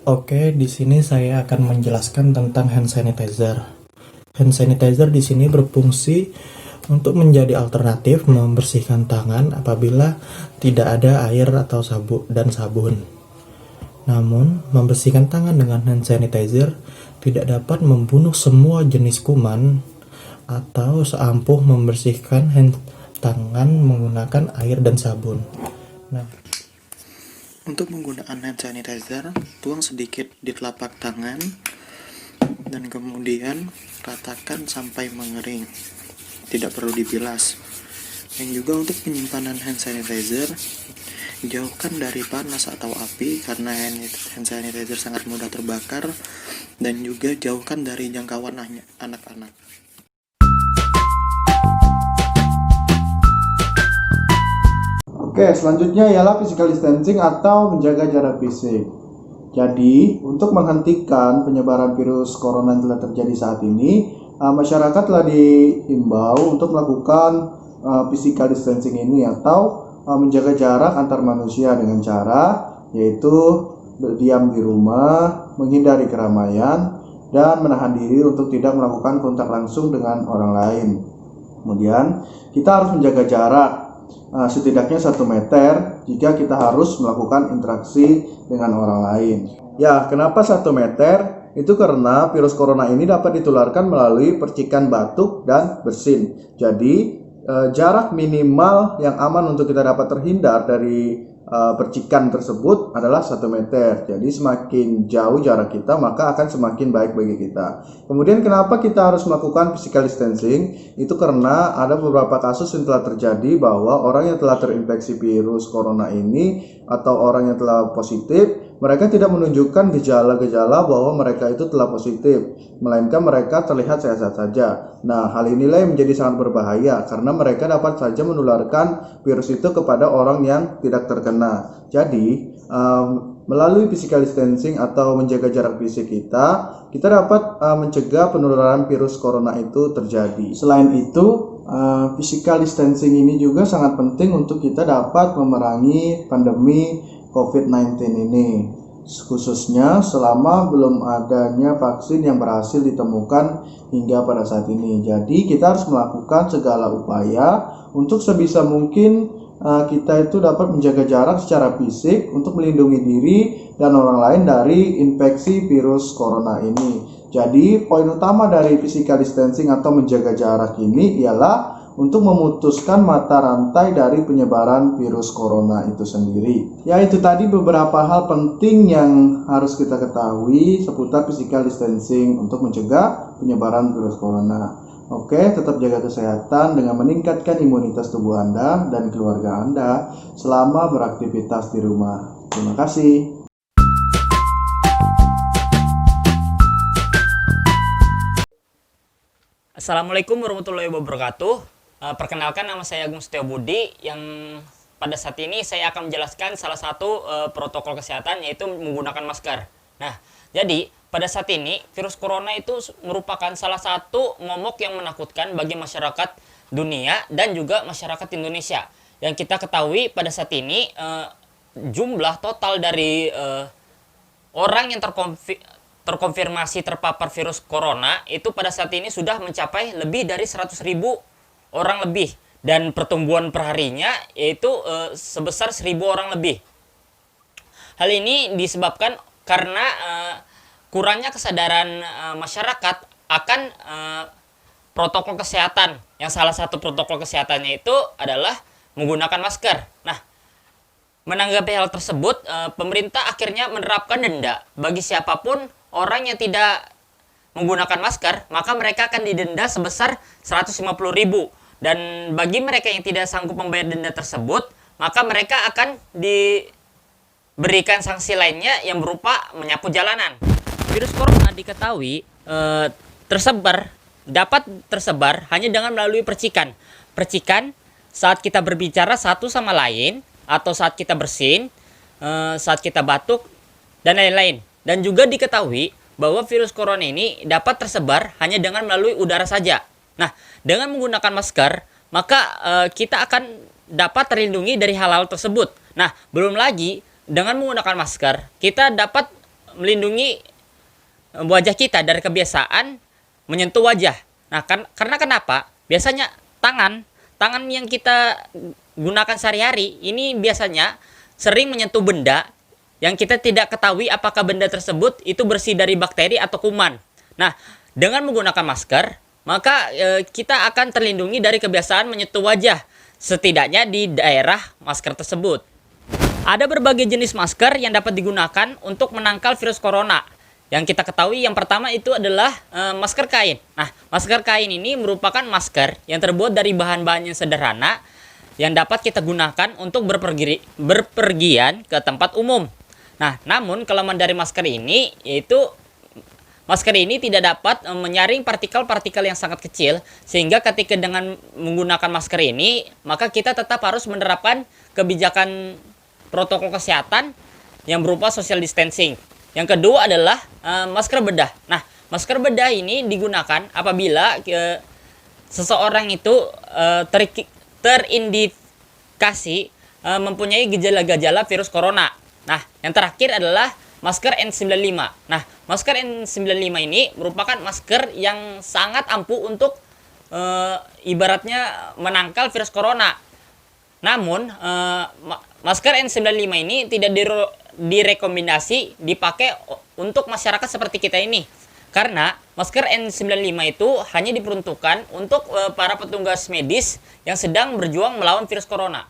Oke, di sini saya akan menjelaskan tentang hand sanitizer. Hand sanitizer di sini berfungsi untuk menjadi alternatif membersihkan tangan apabila tidak ada air atau sabun. Namun, membersihkan tangan dengan hand sanitizer tidak dapat membunuh semua jenis kuman atau seampuh membersihkan tangan menggunakan air dan sabun. Nah, untuk menggunakan hand sanitizer, tuang sedikit di telapak tangan dan kemudian ratakan sampai mengering. Tidak perlu dibilas. Dan juga untuk penyimpanan hand sanitizer, jauhkan dari panas atau api karena hand sanitizer sangat mudah terbakar, dan juga jauhkan dari jangkauan anak-anak. Oke, selanjutnya ialah physical distancing atau menjaga jarak fisik. Jadi, untuk menghentikan penyebaran virus corona yang telah terjadi saat ini, masyarakat telah diimbau untuk melakukan physical distancing ini atau menjaga jarak antar manusia dengan cara yaitu berdiam di rumah, menghindari keramaian, dan menahan diri untuk tidak melakukan kontak langsung dengan orang lain. Kemudian, kita harus menjaga jarak setidaknya 1 meter jika kita harus melakukan interaksi dengan orang lain. Ya, kenapa 1 meter? Itu karena virus corona ini dapat ditularkan melalui percikan batuk dan bersin. Jadi, jarak minimal yang aman untuk kita dapat terhindar dari percikan tersebut adalah 1 meter. Jadi semakin jauh jarak kita, maka akan semakin baik bagi kita. Kemudian kenapa kita harus melakukan physical distancing? Itu karena ada beberapa kasus yang telah terjadi bahwa orang yang telah terinfeksi virus corona ini atau orang yang telah positif, mereka tidak menunjukkan gejala-gejala bahwa mereka itu telah positif, melainkan mereka terlihat sehat-sehat saja. Nah, hal inilah yang menjadi sangat berbahaya karena mereka dapat saja menularkan virus itu kepada orang yang tidak terkena. Jadi, melalui physical distancing atau menjaga jarak fisik kita dapat mencegah penularan virus corona itu terjadi. Selain itu, physical distancing ini juga sangat penting untuk kita dapat memerangi pandemi COVID-19 ini, khususnya selama belum adanya vaksin yang berhasil ditemukan hingga pada saat ini. Jadi kita harus melakukan segala upaya untuk sebisa mungkin kita itu dapat menjaga jarak secara fisik untuk melindungi diri dan orang lain dari infeksi virus corona ini. Jadi poin utama dari physical distancing atau menjaga jarak ini ialah untuk memutuskan mata rantai dari penyebaran virus corona itu sendiri. Ya, itu tadi beberapa hal penting yang harus kita ketahui seputar physical distancing untuk mencegah penyebaran virus corona. Oke, tetap jaga kesehatan dengan meningkatkan imunitas tubuh Anda dan keluarga Anda selama beraktivitas di rumah. Terima kasih. Assalamualaikum warahmatullahi wabarakatuh. Perkenalkan, nama saya Agung Setio Budi, yang pada saat ini saya akan menjelaskan salah satu protokol kesehatan, yaitu menggunakan masker. Nah, jadi pada saat ini virus corona itu merupakan salah satu momok yang menakutkan bagi masyarakat dunia dan juga masyarakat Indonesia. Yang kita ketahui pada saat ini jumlah total dari orang yang terkonfirmasi terpapar virus corona itu pada saat ini sudah mencapai lebih dari 100.000 orang lebih, dan pertumbuhan perharinya yaitu sebesar 1.000 orang lebih. Hal ini disebabkan karena kurangnya kesadaran masyarakat akan protokol kesehatan, yang salah satu protokol kesehatannya itu adalah menggunakan masker. Nah, menanggapi hal tersebut, pemerintah akhirnya menerapkan denda bagi siapapun orang yang tidak menggunakan masker, maka mereka akan didenda sebesar 150.000. Dan bagi mereka yang tidak sanggup membayar denda tersebut, maka mereka akan diberikan sanksi lainnya yang berupa menyapu jalanan. Virus corona diketahui dapat tersebar hanya dengan melalui percikan. Percikan saat kita berbicara satu sama lain, atau saat kita bersin, saat kita batuk, dan lain-lain. Dan juga diketahui bahwa virus corona ini dapat tersebar hanya dengan melalui udara saja. Nah, dengan menggunakan masker, maka kita akan dapat terlindungi dari hal-hal tersebut. Nah, belum lagi dengan menggunakan masker, kita dapat melindungi wajah kita dari kebiasaan menyentuh wajah. Nah, karena kenapa? Biasanya tangan yang kita gunakan sehari-hari ini biasanya sering menyentuh benda yang kita tidak ketahui apakah benda tersebut itu bersih dari bakteri atau kuman. Nah, dengan menggunakan masker, maka kita akan terlindungi dari kebiasaan menyentuh wajah, setidaknya di daerah masker tersebut. Ada berbagai jenis masker yang dapat digunakan untuk menangkal virus corona. Yang kita ketahui yang pertama itu adalah masker kain. Nah, masker kain ini merupakan masker yang terbuat dari bahan-bahan yang sederhana yang dapat kita gunakan untuk berpergian ke tempat umum. Nah, namun kelemahan dari masker ini yaitu masker ini tidak dapat menyaring partikel-partikel yang sangat kecil, sehingga ketika dengan menggunakan masker ini, maka kita tetap harus menerapkan kebijakan protokol kesehatan yang berupa social distancing. Yang kedua adalah masker bedah. Nah, masker bedah ini digunakan apabila seseorang itu terindikasi mempunyai gejala-gejala virus corona. Nah, yang terakhir adalah masker N95. Nah, masker N95 ini merupakan masker yang sangat ampuh untuk ibaratnya menangkal virus corona. Namun, masker N95 ini tidak direkomendasi dipakai untuk masyarakat seperti kita ini. Karena masker N95 itu hanya diperuntukkan untuk para petugas medis yang sedang berjuang melawan virus corona.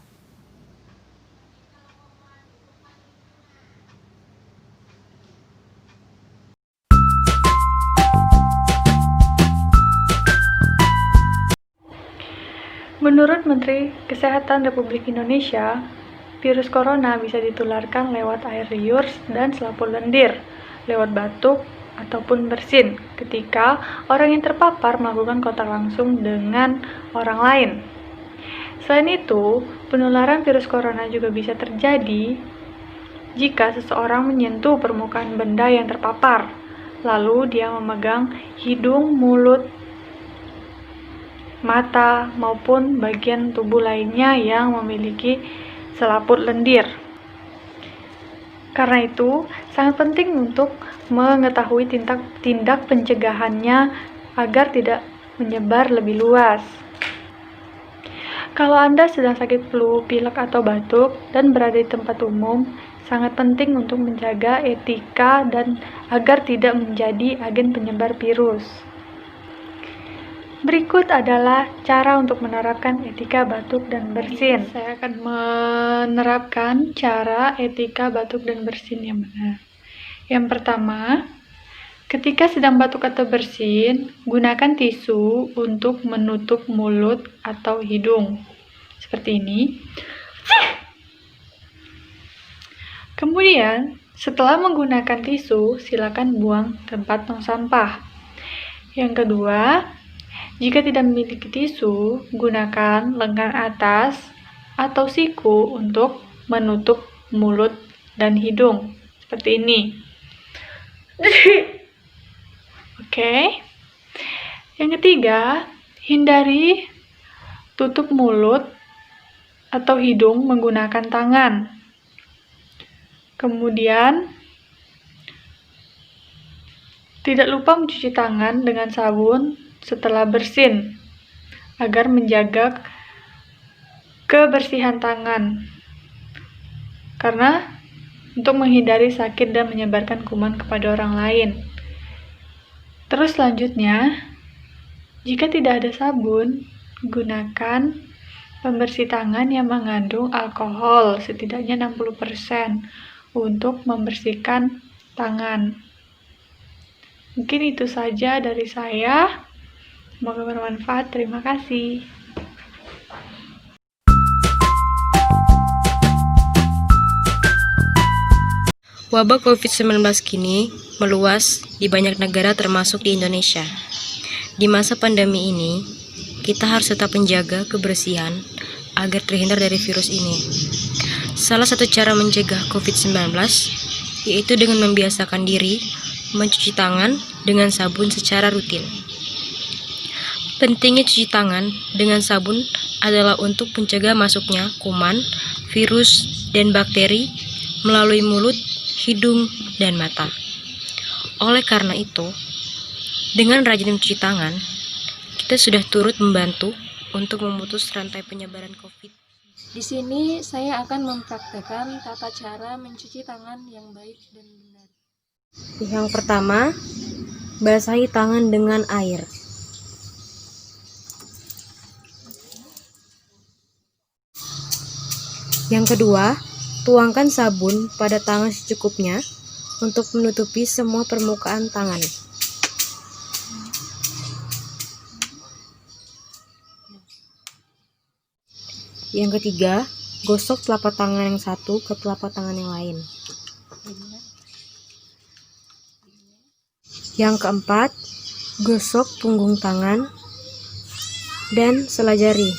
Menurut Menteri Kesehatan Republik Indonesia, virus corona bisa ditularkan lewat air liur dan selaput lendir, lewat batuk ataupun bersin ketika orang yang terpapar melakukan kontak langsung dengan orang lain. Selain itu, penularan virus corona juga bisa terjadi jika seseorang menyentuh permukaan benda yang terpapar, lalu dia memegang hidung, mulut, mata, maupun bagian tubuh lainnya yang memiliki selaput lendir. Karena itu, sangat penting untuk mengetahui tindak pencegahannya agar tidak menyebar lebih luas. Kalau Anda sedang sakit flu, pilek, atau batuk dan berada di tempat umum, sangat penting untuk menjaga etika dan agar tidak menjadi agen penyebar virus. Berikut adalah cara untuk menerapkan etika batuk dan bersin. Saya akan menerapkan cara etika batuk dan bersin yang benar. Yang pertama, ketika sedang batuk atau bersin, gunakan tisu untuk menutup mulut atau hidung. Seperti ini. Kemudian, setelah menggunakan tisu, silakan buang tempat tong sampah. Yang kedua, jika tidak memiliki tisu, gunakan lengan atas atau siku untuk menutup mulut dan hidung. Seperti ini. Oke. Yang ketiga, hindari tutup mulut atau hidung menggunakan tangan. Kemudian, tidak lupa mencuci tangan dengan sabun setelah bersin, agar menjaga kebersihan tangan. Karena untuk menghindari sakit dan menyebarkan kuman kepada orang lain. Terus selanjutnya, jika tidak ada sabun, gunakan pembersih tangan yang mengandung alkohol setidaknya 60% untuk membersihkan tangan. Mungkin itu saja dari saya. Semoga bermanfaat. Terima kasih. Wabah COVID-19 kini meluas di banyak negara termasuk di Indonesia. Di masa pandemi ini, kita harus tetap menjaga kebersihan agar terhindar dari virus ini. Salah satu cara mencegah COVID-19 yaitu dengan membiasakan diri mencuci tangan dengan sabun secara rutin. Pentingnya cuci tangan dengan sabun adalah untuk mencegah masuknya kuman, virus, dan bakteri melalui mulut, hidung, dan mata. Oleh karena itu, dengan rajin mencuci tangan, kita sudah turut membantu untuk memutus rantai penyebaran COVID. Di sini saya akan mempraktekkan tata cara mencuci tangan yang baik dan benar. Yang pertama, basahi tangan dengan air. Yang kedua, tuangkan sabun pada tangan secukupnya untuk menutupi semua permukaan tangan. Yang ketiga, gosok telapak tangan yang satu ke telapak tangan yang lain. Yang keempat, gosok punggung tangan dan sela jari.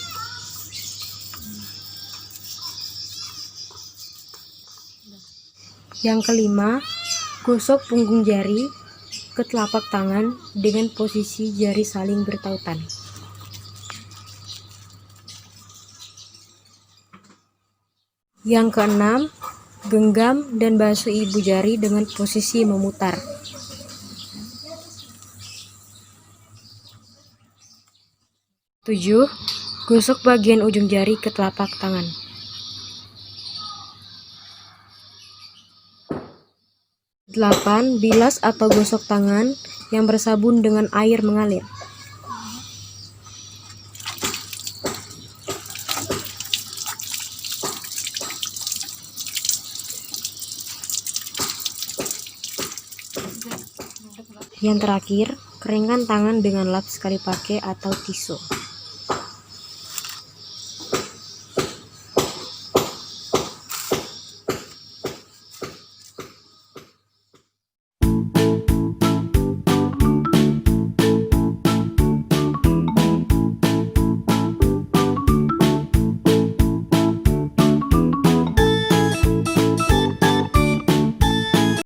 Yang kelima, gosok punggung jari ke telapak tangan dengan posisi jari saling bertautan. Yang keenam, genggam dan basuh ibu jari dengan posisi memutar. Tujuh, gosok bagian ujung jari ke telapak tangan. 8. Bilas atau gosok tangan yang bersabun dengan air mengalir. 9. Yang terakhir, keringkan tangan dengan lap sekali pakai atau tisu.